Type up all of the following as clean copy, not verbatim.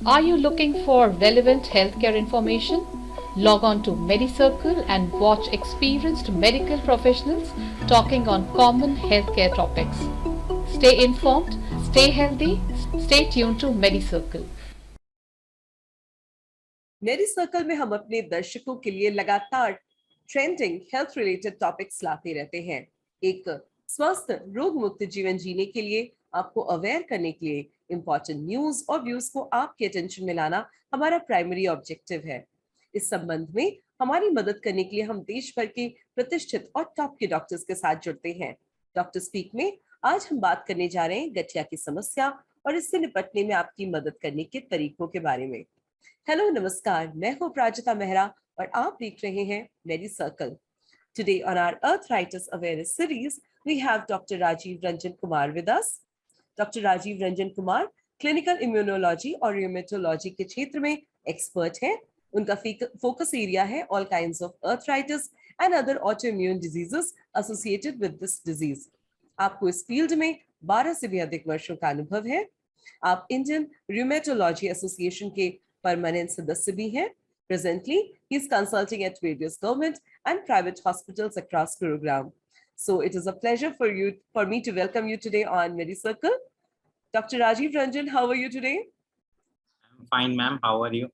Are you looking for relevant healthcare information? Log on to MediCircle and watch experienced medical professionals talking on common healthcare topics. Stay informed, stay healthy, stay tuned to MediCircle. मेरी circle में हम अपने दर्शकों के लिए लगातार trending health related topics लाते रहते हैं। एक स्वस्थ रोग मुक्त जीवन जीने के लिए आपको अवेयर करने के लिए इंपॉर्टेंट न्यूज और व्यूज को आपके अटेंशन में लाना हमारा प्राइमरी ऑब्जेक्टिव है। इस संबंध में हमारी मदद करने के लिए हम देश भर के प्रतिष्ठित और टॉप के डॉक्टर्स के साथ जुड़ते हैं। डॉक्टर स्पीक में आज हम बात करने जा रहे हैं गठिया की समस्या और इससे निपटने में आपकी मदद करने के तरीकों के बारे में। हेलो नमस्कार, मैं हूं प्राजता मेहरा और आप देख रहे हैं मेरी circle. Today on our arthritis awareness series, we have Dr. Rajiv Ranjan Kumar with us. Dr. Rajiv Ranjan Kumar clinical immunology और rheumatology के क्षेत्र में एक्सपर्ट हैं। उनका फोकस एरिया है all kinds of arthritis and other autoimmune diseases associated with this disease. आपको इस field में 12 से भी अधिक वर्षों का अनुभव है। आप इंडियन र्यूमेटोलॉजी एसोसिएशन के परमानेंट सदस्य भी हैं। Presently, he is consulting at various government and private hospitals across Gurugram. So it is a pleasure for me to welcome you today on MediCircle. Dr. Rajiv Ranjan, how are you today? I'm fine, ma'am. How are you?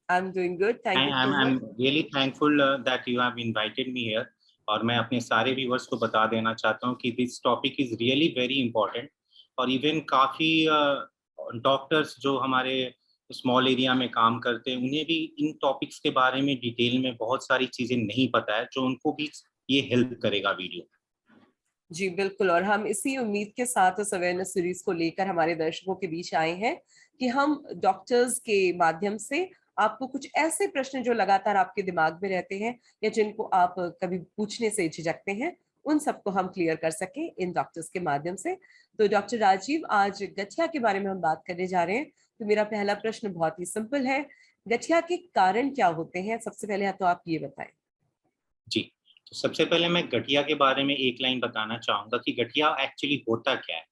I'm doing good. Thank you so much. I'm really thankful that you have invited me here. और मैं अपने सारे viewers को बता देना चाहता हूँ कि this topic is really very important और इवन काफ़ी डॉक्टर्स जो हमारे स्मॉल एरिया में काम करते हैं उन्हें भी इन टॉपिक्स के बारे में डिटेल में बहुत सारी चीज़ें नहीं पता है, जो उनको भी ये हेल्प करेगा वीडियो। जी बिल्कुल, और हम इसी उम्मीद के साथ इस अवेयरनेस सीरीज को लेकर हमारे दर्शकों के बीच आए हैं कि हम डॉक्टर्स के माध्यम से आपको कुछ ऐसे प्रश्न जो लगातार आपके दिमाग में रहते हैं या जिनको आप कभी पूछने से झिझकते हैं, उन सबको हम क्लियर कर सके इन डॉक्टर्स के माध्यम से। तो डॉक्टर राजीव, आज गठिया के बारे में हम बात करने जा रहे हैं। तो मेरा पहला प्रश्न बहुत ही सिंपल है, गठिया के कारण क्या होते हैं? सबसे पहले तो आप ये बताएं। जी, तो सबसे पहले मैं गठिया के बारे में एक लाइन बताना चाहूंगा कि गठिया एक्चुअली होता क्या है।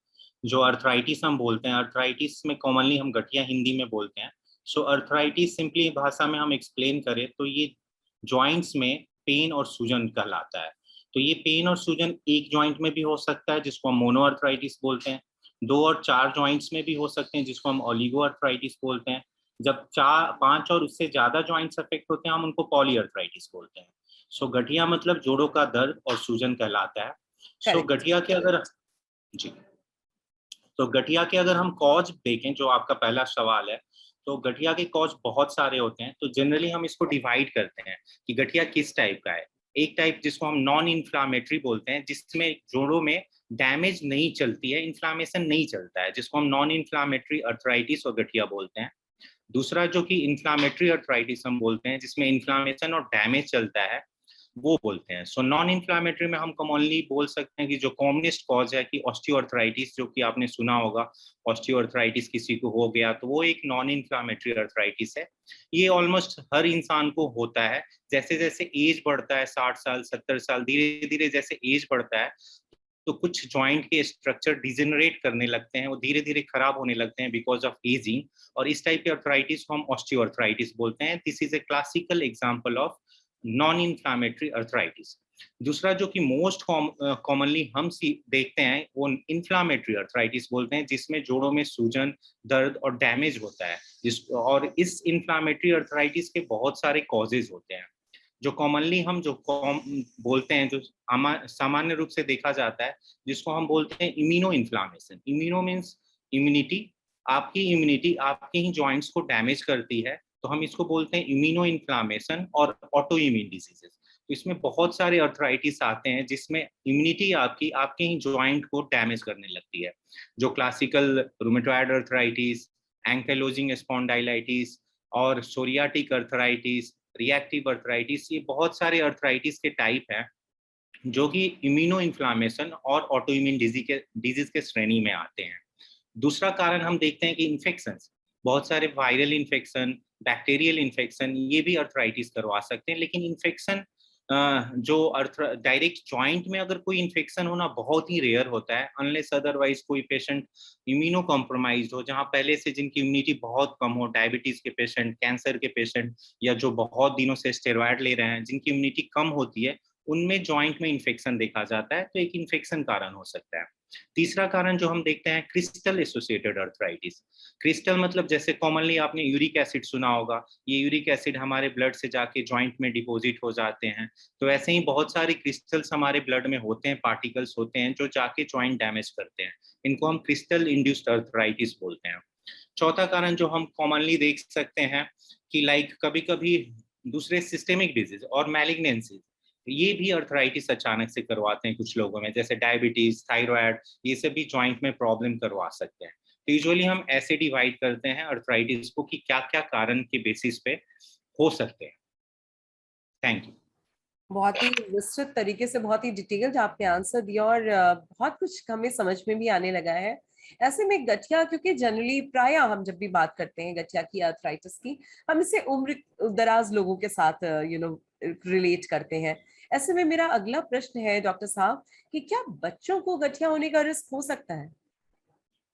जो अर्थराइटिस हम बोलते हैं, अर्थराइटिस में कॉमनली हम गठिया हिंदी में बोलते हैं। सो अर्थराइटिस सिंपली भाषा में हम एक्सप्लेन करें तो ये जॉइंट्स में पेन और सूजन कहलाता है। तो ये पेन और सूजन एक जॉइंट में भी हो सकता है जिसको हम मोनो अर्थराइटिस बोलते हैं, 2 और 4 जॉइंट्स में भी हो सकते हैं जिसको हम ओलिगो अर्थराइटिस बोलते हैं। जब 5 और उससे ज्यादा जॉइंट्स अफेक्ट होते हैं हम उनको पॉली अर्थराइटिस बोलते हैं। सो गठिया मतलब जोड़ों का दर्द और सूजन कहलाता है। सो गठिया के अगर जी तो गठिया के अगर हम कॉज देखें, जो आपका पहला सवाल है, तो गठिया के कॉज बहुत सारे होते हैं। तो जनरली हम इसको डिवाइड करते हैं कि गठिया किस टाइप का है। एक टाइप जिसको हम नॉन इन्फ्लामेटरी बोलते हैं, जिसमें जोड़ों में डैमेज नहीं चलती है, इन्फ्लामेशन नहीं चलता है, जिसको हम नॉन इन्फ्लामेटरी अर्थराइटिस और गठिया बोलते हैं। दूसरा जो कि इन्फ्लामेटरी अर्थराइटिस हम बोलते हैं, जिसमें इन्फ्लामेशन और डैमेज चलता है, वो बोलते हैं। सो नॉन इन्फ्लामेटरी में हम कॉमनली बोल सकते हैं कि जो कॉमनेस्ट कॉज है कि ऑस्टियोआर्थराइटिस, जो कि आपने सुना होगा, ऑस्टियोआर्थराइटिस किसी को हो गया तो वो एक नॉन इन्फ्लामेटरी अर्थराइटिस है। ये ऑलमोस्ट हर इंसान को होता है। जैसे जैसे एज बढ़ता है, 60 साल 70 साल, धीरे धीरे जैसे एज बढ़ता है तो कुछ जॉइंट के स्ट्रक्चर डिजेनरेट करने लगते हैं, वो धीरे धीरे खराब होने लगते हैं बिकॉज ऑफ एजिंग, और इस टाइप के अर्थराइटिस को हम ऑस्टियोआर्थराइटिस बोलते हैं। This is a classical example of non inflammatory arthritis. दूसरा जो कि मोस्ट कॉमनली हम देखते हैं वो इन्फ्लामेटरी अर्थराइटिस बोलते हैं, जिसमें जोड़ों में सूजन, दर्द और डैमेज होता है। और इस इन्फ्लामेटरी अर्थराइटिस के बहुत सारे कॉजेज होते हैं। जो कॉमनली हम बोलते हैं, जो सामान्य रूप से देखा जाता है, जिसको हम बोलते हैं immuno inflammation. Immuno means immunity. आपकी इम्यूनिटी आपके ही जॉइंट्स को डैमेज करती है, तो हम इसको बोलते हैं इम्यूनो इन्फ्लामेशन और ऑटो इम्यून डिजीजेस। तो इसमें बहुत सारे अर्थराइटिस आते हैं जिसमें इम्यूनिटी आपकी आपके ही जॉइंट को डैमेज करने लगती है, जो क्लासिकल रूमेटॉइड अर्थराइटिस, एंकाइलोजिंग स्पॉन्डाइलाइटिस और सोरियाटिक अर्थराइटिस, रिएक्टिव अर्थराइटिस, ये बहुत सारे अर्थराइटिस के टाइप हैं जो कि इम्यूनो इन्फ्लामेशन और ऑटो इम्यून डिजीज के श्रेणी में आते हैं। दूसरा कारण हम देखते हैं कि इन्फेक्शन, बहुत सारे वायरल इन्फेक्शन, बैक्टीरियल इन्फेक्शन, ये भी अर्थराइटिस करवा सकते हैं। लेकिन इन्फेक्शन जो डायरेक्ट जॉइंट में अगर कोई इन्फेक्शन होना बहुत ही रेयर होता है, अनलेस अदरवाइज कोई पेशेंट इम्यूनो कॉम्प्रोमाइज्ड हो, जहाँ पहले से जिनकी इम्यूनिटी बहुत कम हो, डायबिटीज के पेशेंट, कैंसर के पेशेंट, या जो बहुत दिनों से स्टेरॉयड ले रहे हैं, जिनकी इम्यूनिटी कम होती है, उनमें जॉइंट में इन्फेक्शन देखा जाता है, तो एक इन्फेक्शन कारण हो सकता है। तीसरा कारण जो हम देखते हैं, क्रिस्टल एसोसिएटेड अर्थराइटिस। क्रिस्टल मतलब जैसे कॉमनली आपने यूरिक एसिड सुना होगा, ये यूरिक एसिड हमारे ब्लड से जाके जॉइंट में डिपॉजिट हो जाते हैं, तो ऐसे ही बहुत सारे क्रिस्टल्स हमारे ब्लड में होते हैं, पार्टिकल्स होते हैं जो जाके जॉइंट डैमेज करते हैं, इनको हम क्रिस्टल इंड्यूस्ड अर्थराइटिस बोलते हैं। चौथा कारण जो हम कॉमनली देख सकते हैं कि लाइक कभी कभी दूसरे सिस्टेमिक डिजीज और मैलिग्नेंसी, ये भी अर्थराइटिस अचानक से करवाते हैं कुछ लोगों में, जैसे डायबिटीज, थायराइड, ये सब भी जॉइंट में प्रॉब्लम करवा सकते हैं। तो यूजुअली हम ऐसे डिवाइड करते हैं अर्थराइटिस को कि क्या क्या कारण के बेसिस पे हो सकते हैं। Thank you. बहुत ही विस्तृत तरीके से, बहुत ही डिटेल्ड आपने आंसर दिया और बहुत कुछ हमें समझ में भी आने लगा है। ऐसे में गठिया, क्योंकि जनरली प्राय हम जब भी बात करते हैं गठिया की, अर्थराइटिस की, हम इसे उम्र दराज लोगों के साथ रिलेट करते हैं। ऐसे में मेरा अगला प्रश्न है डॉक्टर साहब कि क्या बच्चों को गठिया होने का रिस्क हो सकता है?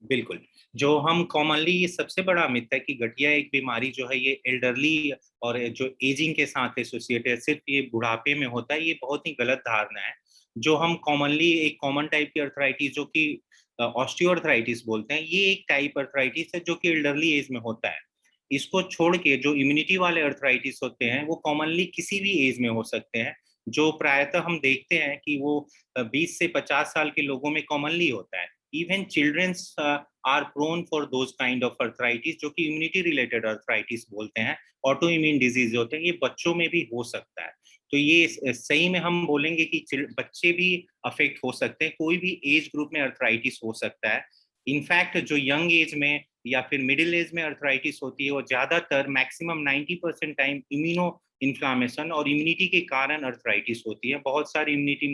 बिल्कुल। जो हम कॉमनली, ये सबसे बड़ा मिथ है कि गठिया एक बीमारी जो है ये एल्डरली और जो एजिंग के साथ एसोसिएटेड, सिर्फ ये बुढ़ापे में होता है, ये बहुत ही गलत धारणा है। जो हम कॉमनली एक कॉमन टाइप की अर्थराइटिस जो कि ऑस्टियोआर्थराइटिस बोलते हैं, ये एक टाइप अर्थराइटिस है जो कि एल्डरली एज में होता है। इसको छोड़ के जो इम्यूनिटी वाले अर्थराइटिस होते हैं वो कॉमनली किसी भी एज में हो सकते हैं, जो प्रायतः हम देखते हैं कि वो 20 से 50 साल के लोगों में कॉमनली होता है। Even childrens are prone for those kind of arthritis, जो कि इम्यूनिटी रिलेटेड अर्थराइटिस बोलते हैं, ऑटो इम्यून डिजीज होते हैं, ये बच्चों में भी हो सकता है। तो ये सही में हम बोलेंगे कि बच्चे भी अफेक्ट हो सकते हैं, कोई भी एज ग्रुप में अर्थराइटिस हो सकता है। इनफैक्ट जो यंग एज में या फिर मिडिल एज में अर्थराइटिस होती है, वो ज्यादातर मैक्सिमम 90% टाइम इम्यूनो इन्फ्लामेशन और इम्यूनिटी के कारण अर्थराइटिस होती है। बहुत सारी immunity,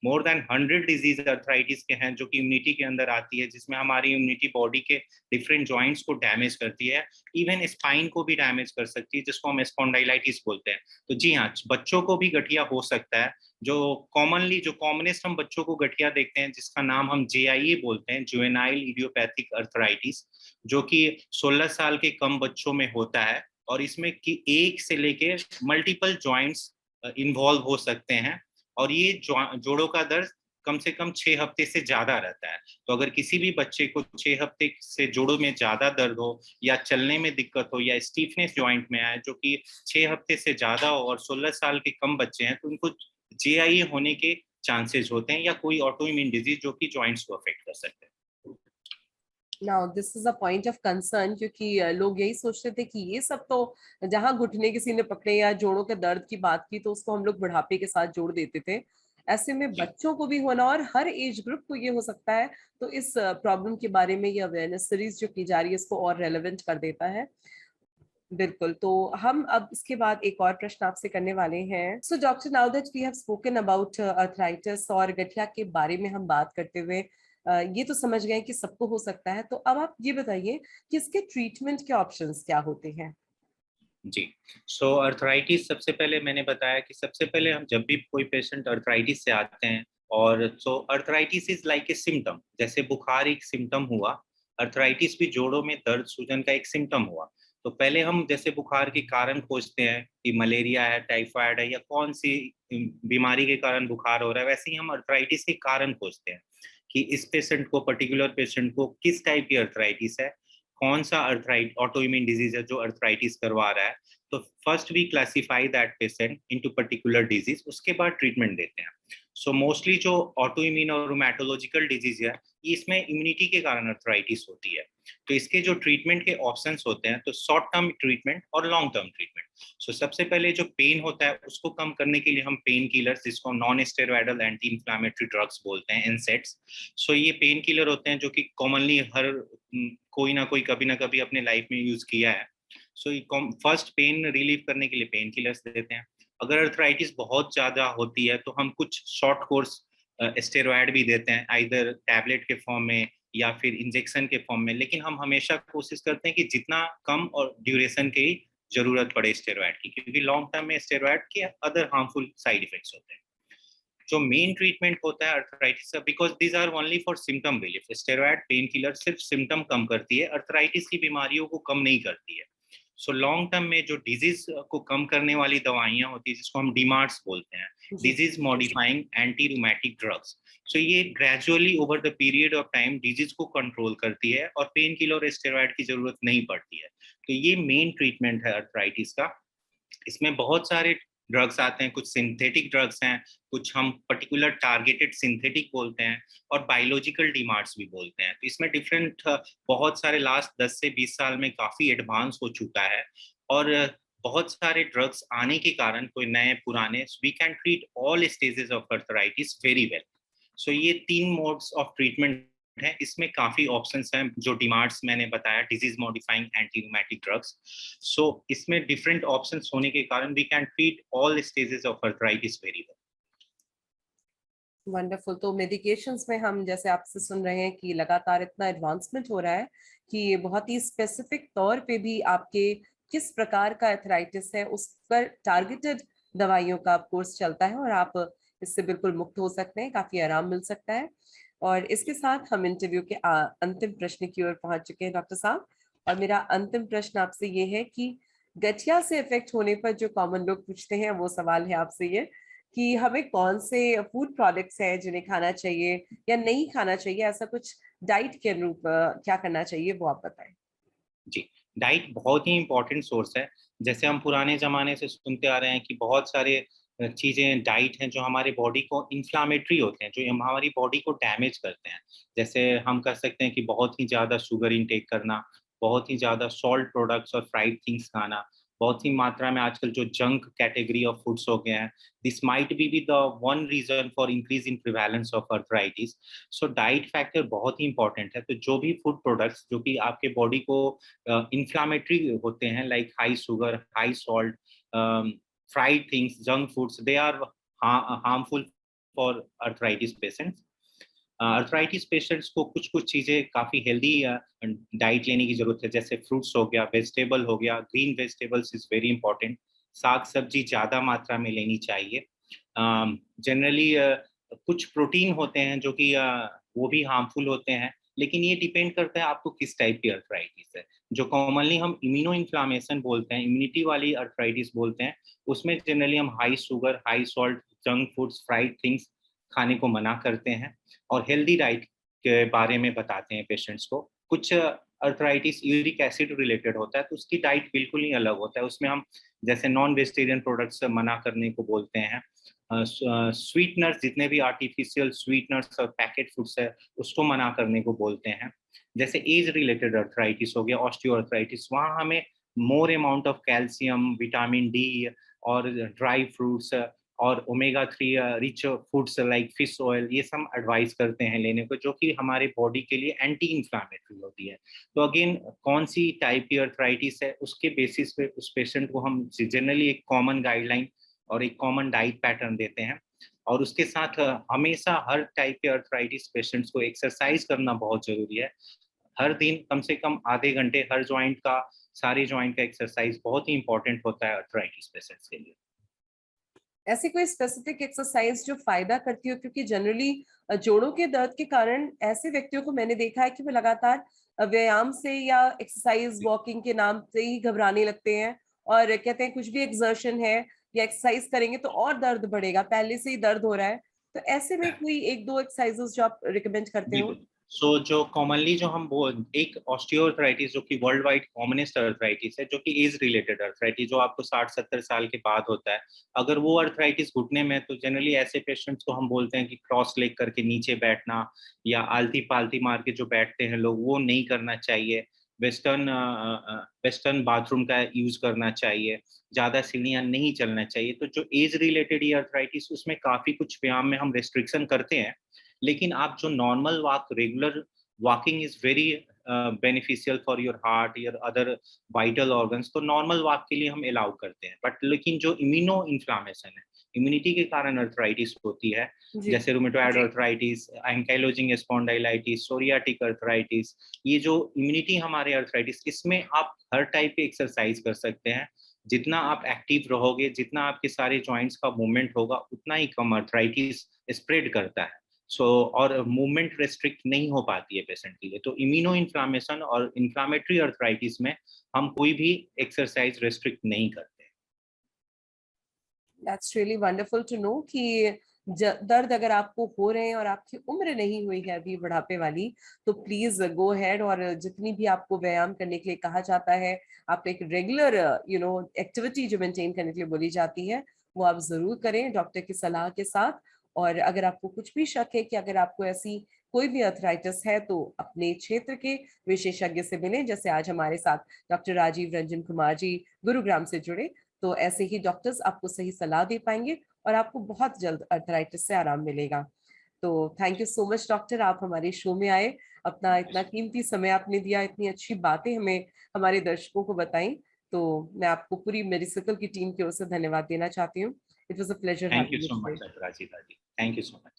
more than 100 disease arthritis के हैं जो कि इम्यूनिटी के अंदर आती है, जिसमें हमारी इम्यूनिटी बॉडी के डिफरेंट जॉइंट्स को डैमेज करती है, इवन स्पाइन को भी डैमेज कर सकती है, जिसको हम स्पॉन्डाइलाइटिस बोलते हैं। तो जी हाँ, बच्चों को भी गठिया हो सकता है। जो कॉमनेस्ट हम बच्चों को गठिया देखते हैं, जिसका नाम हम JIA बोलते हैं, जुवेनाइल इडियोपैथिक अर्थराइटिस, जो कि 16 साल के कम बच्चों में होता है, और इसमें कि एक से लेके मल्टीपल जॉइंट्स इन्वॉल्व हो सकते हैं, और ये जोड़ों का दर्द कम से कम 6 हफ्ते से ज्यादा रहता है। तो अगर किसी भी बच्चे को 6 हफ्ते से जोड़ों में ज्यादा दर्द हो, या चलने में दिक्कत हो, या स्टीफनेस जॉइंट में आए जो कि 6 हफ्ते से ज्यादा हो, और 16 साल के कम बच्चे हैं, तो उनको JIA होने के चांसेस होते हैं, या कोई ऑटो इम्यून डिजीज जो कि जॉइंट्स को अफेक्ट कर सकते हैं। Now this is a point of concern, क्योंकि लोग यही सोचते थे कि ये सब तो, जहां घुटने किसी ने पकड़े या जोड़ों के दर्द की बात की तो उसको हम लोग बुढ़ापे के साथ जोड़ देते थे। ऐसे में जी बच्चों को भी होना और हर एज ग्रुप को ये हो सकता है, तो इस प्रॉब्लम के बारे में ये अवेयरनेस सीरीज जो की जा रही है इसको और रेलेवेंट कर देता है। बिल्कुल। तो हम अब इसके बाद एक और प्रश्न आपसे करने वाले हैं। So doctor, now that we have spoken about arthritis और गठिया के बारे में हम बात करते हुए ये तो समझ गए कि सबको हो सकता है, तो अब आप ये बताइए कि इसके ट्रीटमेंट के ऑप्शंस क्या होते हैं? जी। सो अर्थराइटिस, सबसे पहले मैंने बताया कि सबसे पहले हम जब भी कोई पेशेंट अर्थराइटिस से आते हैं, और so arthritis is like a symptom, जैसे बुखार एक सिम्टम हुआ, अर्थराइटिस भी जोड़ों में दर्द सूजन का एक सिम्टम हुआ। तो पहले हम जैसे बुखार के कारण खोजते हैं कि मलेरिया है, टाइफाइड है, या कौन सी बीमारी के कारण बुखार हो रहा है, वैसे ही हम अर्थराइटिस के कारण खोजते हैं कि इस पेशेंट को, पर्टिकुलर पेशेंट को किस टाइप की अर्थराइटिस है, कौन सा अर्थराइट ऑटो इम्यून डिजीज है जो अर्थराइटिस करवा रहा है। तो first we classify that patient into particular disease, उसके बाद ट्रीटमेंट देते हैं। सो मोस्टली जो ऑटो इम्यून और रूमेटोलॉजिकल डिजीज है, इसमें इम्यूनिटी के कारण अर्थराइटिस होती है। तो इसके जो ट्रीटमेंट के ऑप्शंस होते हैं, तो शॉर्ट टर्म ट्रीटमेंट और लॉन्ग टर्म ट्रीटमेंट। सो सबसे पहले जो पेन होता है उसको कम करने के लिए हम पेन किलर्स, जिसको non steroidal anti inflammatory drugs बोलते हैं, NSAIDs। सो ये पेन किलर होते हैं जो कि कॉमनली हर कोई ना कोई कभी ना कभी अपने लाइफ में यूज किया है। सो फर्स्ट पेन रिलीव करने के लिए पेन किलर्स देते हैं। अगर अर्थराइटिस बहुत ज्यादा होती है तो हम कुछ शॉर्ट कोर्स स्टेरॉयड भी देते हैं, आइदर टैबलेट के फॉर्म में या फिर इंजेक्शन के फॉर्म में, लेकिन हम हमेशा कोशिश करते हैं कि जितना कम और ड्यूरेशन के ही जरूरत पड़े स्टेरॉयड की, क्योंकि लॉन्ग टर्म में स्टेरॉयड के अदर हार्मफुल साइड इफेक्ट्स होते हैं। जो मेन ट्रीटमेंट होता है अर्थराइटिस का, because these are only for symptom relief, steroid pain killer सिर्फ सिम्टम कम करती है, अर्थराइटिस की बीमारियों को कम नहीं करती है। सो लॉन्ग टर्म में जो डिजीज को कम करने वाली दवाइयां होती है, जिसको हम डीमार्ट्स बोलते हैं, जी। Disease modifying anti rheumatic drugs, so ये gradually over the period of time disease को कंट्रोल करती है और पेन किलर और स्टेरॉयड की जरूरत नहीं पड़ती है। तो ये मेन ट्रीटमेंट है अर्थराइटिस का। इसमें बहुत सारे ड्रग्स आते हैं, कुछ सिंथेटिक ड्रग्स हैं, कुछ हम पर्टिकुलर टारगेटेड सिंथेटिक बोलते हैं, और बायोलॉजिकल डीमार्ट्स भी बोलते हैं। तो इसमें डिफरेंट बहुत सारे लास्ट 10 से 20 साल में काफी एडवांस हो चुका है, और बहुत सारे ड्रग्स आने के कारण, कोई नए पुराने, we can treat all stages of arthritis very well. So ये 3 मोड्स ऑफ ट्रीटमेंट है, इसमें काफी ऑप्शंस हैं। जो डीमार्ट्स मैंने बताया, disease modifying anti rheumatic drugs, so इसमें डिफरेंट ऑप्शंस होने के कारण we can treat all stages of arthritis very well. Wonderful. तो मेडिकेशंस में हम जैसे आपसे सुन रहे हैं कि लगातार इतना एडवांसमेंट हो रहा है कि ये बहुत ही स्पेसिफिक तौर पे भी आपके किस प्रकार का अर्थराइटिस है उस पर टारगेटेड दवाइयों का कोर्स चलता है, और आप इससे बिल्कुल मुक्त हो सकते हैं, काफी आराम मिल सकता है। और इसके साथ हम इंटरव्यू के अंतिम प्रश्न की ओर पहुंच चुके हैं डॉक्टर साहब। और मेरा अंतिम प्रश्न आपसे ये है कि गठिया से इफेक्ट होने पर जो कॉमन लोग पूछते हैं वो सवाल है आपसे ये कि हमें कौन से फूड प्रोडक्ट्स हैं जिन्हें खाना चाहिए या नहीं खाना चाहिए, ऐसा कुछ डाइट के अनुरूप क्या करना चाहिए वो आप बताएं। जी, डाइट बहुत ही इंपॉर्टेंट सोर्स है। जैसे हम पुराने जमाने से सुनते आ रहे हैं कि बहुत सारे चीजें डाइट हैं जो हमारे बॉडी को इन्फ्लामेटरी होते हैं, जो हमारी बॉडी को डैमेज करते हैं। जैसे हम कर सकते हैं कि बहुत ही ज्यादा शुगर इनटेक करना, बहुत ही ज्यादा सॉल्ट प्रोडक्ट्स और फ्राइड थिंग्स खाना, बहुत ही मात्रा में आजकल जो जंक कैटेगरी ऑफ फूड्स हो गए हैं, this might be the one reason for increase in prevalence of arthritis. So diet factor बहुत ही इंपॉर्टेंट है। तो जो भी फूड प्रोडक्ट्स जो कि आपके बॉडी को इन्फ्लामेटरी होते हैं, like high sugar, high salt, fried things, junk foods, they are harmful for arthritis patients. Arthritis patients को कुछ कुछ चीज़ें काफ़ी हेल्दी डाइट लेने की ज़रूरत है, जैसे फ्रूट्स हो गया, वेजिटेबल हो गया, green vegetables is very important. साग सब्जी ज़्यादा मात्रा में लेनी चाहिए। जनरली कुछ प्रोटीन होते हैं जो कि वो भी हार्मफुल होते हैं, लेकिन ये डिपेंड करता है आपको किस टाइप की अर्थराइटिस है। जो कॉमनली हम इम्यूनो इन्फ्लामेशन बोलते हैं, इम्यूनिटी वाली अर्थराइटिस बोलते हैं, उसमें जनरली हम high sugar, high salt, junk foods, fried things खाने को मना करते हैं, और हेल्दी डाइट के बारे में बताते हैं पेशेंट्स को। कुछ अर्थराइटिस यूरिक एसिड रिलेटेड होता है, तो उसकी डाइट बिल्कुल ही अलग होता है। उसमें हम जैसे नॉन वेजिटेरियन प्रोडक्ट्स मना करने को बोलते हैं। स्वीटनर्स, जितने भी आर्टिफिशियल स्वीटनर्स और पैकेट फूड्स है, उसको मना करने को बोलते हैं। जैसे एज रिलेटेड अर्थराइटिस हो गया, ऑस्टियो अर्थराइटिस, वहाँ हमें more amount of calcium, vitamin D और ड्राई फ्रूट्स और omega 3 rich foods like fish oil, ये सब एडवाइस करते हैं लेने को, जो कि हमारे बॉडी के लिए एंटी इंफ्लामेटरी होती है। तो अगेन, कौन सी टाइप की अर्थराइटिस है उसके बेसिस पे उस पेशेंट को हम जनरली एक कॉमन गाइडलाइन और एक कॉमन डाइट पैटर्न देते हैं। और उसके साथ हमेशा हर टाइप के अर्थराइटिस पेशेंट्स को एक्सरसाइज करना बहुत जरूरी है। हर दिन कम से कम आधे घंटे हर जॉइंट का, सारे जॉइंट का एक्सरसाइज बहुत ही इंपॉर्टेंट होता है अर्थराइटिस पेशेंट्स के लिए। ऐसी कोई स्पेसिफिक एक्सरसाइज जो फायदा करती हो, क्योंकि जनरली जोड़ों के दर्द के कारण ऐसे व्यक्तियों को मैंने देखा है कि वो लगातार व्यायाम से या एक्सरसाइज वॉकिंग के नाम से ही घबराने लगते हैं और कहते हैं कुछ भी एक्सर्शन है या एक्सरसाइज करेंगे तो और दर्द बढ़ेगा, पहले से ही दर्द हो रहा है। तो ऐसे में कोई एक दो एक्सरसाइजेस जो आप रिकमेंड करते हो? बिल्कुल। सो जो कॉमनली जो हम वो एक ऑस्टियोआर्थराइटिस जो कि वर्ल्ड वाइड कॉमनेस्ट अर्थराइटिस है, जो कि एज रिलेटेड अर्थराइटिस, जो आपको 60-70 साल के बाद होता है। अगर वो अर्थराइटिस घुटने में है, तो जनरली ऐसे पेशेंट्स को हम बोलते हैं कि क्रॉस लेग करके नीचे बैठना या आलती पालती मार के जो बैठते हैं लोग, वो नहीं करना चाहिए। वेस्टर्न बाथरूम का यूज करना चाहिए, ज्यादा सीढ़ियां नहीं चलना चाहिए। तो जो एज रिलेटेड ये अर्थराइटिस, उसमें काफी कुछ व्यायाम में हम रेस्ट्रिक्शन करते हैं, लेकिन आप जो normal walk, regular walking is very beneficial for your heart, your other vital organs, तो नॉर्मल वॉक के लिए हम अलाउ करते हैं। बट लेकिन जो इम्यूनो इन्फ्लामेशन है, इम्यूनिटी के कारण अर्थराइटिस होती है, जी जैसे rheumatoid arthritis, ankylosing स्पॉन्डाइलाइटिस, psoriatic arthritis, ये जो इम्यूनिटी हमारे अर्थराइटिस, इसमें आप हर टाइप की एक्सरसाइज कर सकते हैं। जितना आप एक्टिव रहोगे, जितना आपके सारे जॉइंट्स का मूवमेंट होगा, उतना ही कम अर्थराइटिस स्प्रेड करता है। और मूवमेंट रेस्ट्रिक्ट नहीं हो पाती है पेशेंट के लिए। तो इम्यूनो इन्फ्लामेशन और इन्फ्लामेटरी अर्थराइटिस में हम कोई भी एक्सरसाइज रेस्ट्रिक्ट नहीं करते। That's really wonderful to know कि दर्द अगर आपको हो रहे हैं और आपकी उम्र नहीं हुई है अभी बुढ़ापे वाली, तो प्लीज गो हेड, और जितनी भी आपको व्यायाम करने के लिए कहा जाता है, आप एक रेगुलर एक्टिविटी जो मेंटेन करने के लिए बोली जाती है, वो आप जरूर करें डॉक्टर की सलाह के साथ। और अगर आपको कुछ भी शक है कि अगर आपको ऐसी कोई भी अर्थराइटिस है, तो अपने क्षेत्र के विशेषज्ञ से मिलें। जैसे आज हमारे साथ डॉक्टर राजीव रंजन कुमार जी गुरुग्राम से जुड़े, तो ऐसे ही डॉक्टर्स आपको सही सलाह दे पाएंगे और आपको बहुत जल्द अर्थराइटिस से आराम मिलेगा। तो thank you so much doctor, आप हमारे शो में आए, अपना इतना कीमती समय आपने दिया, इतनी अच्छी बातें हमें हमारे दर्शकों को बताई। तो मैं आपको पूरी मेडिसिकल की टीम की ओर से धन्यवाद देना चाहती हूँ। It was a pleasure thank you having you so today. Much Aparajita ji, thank you so much.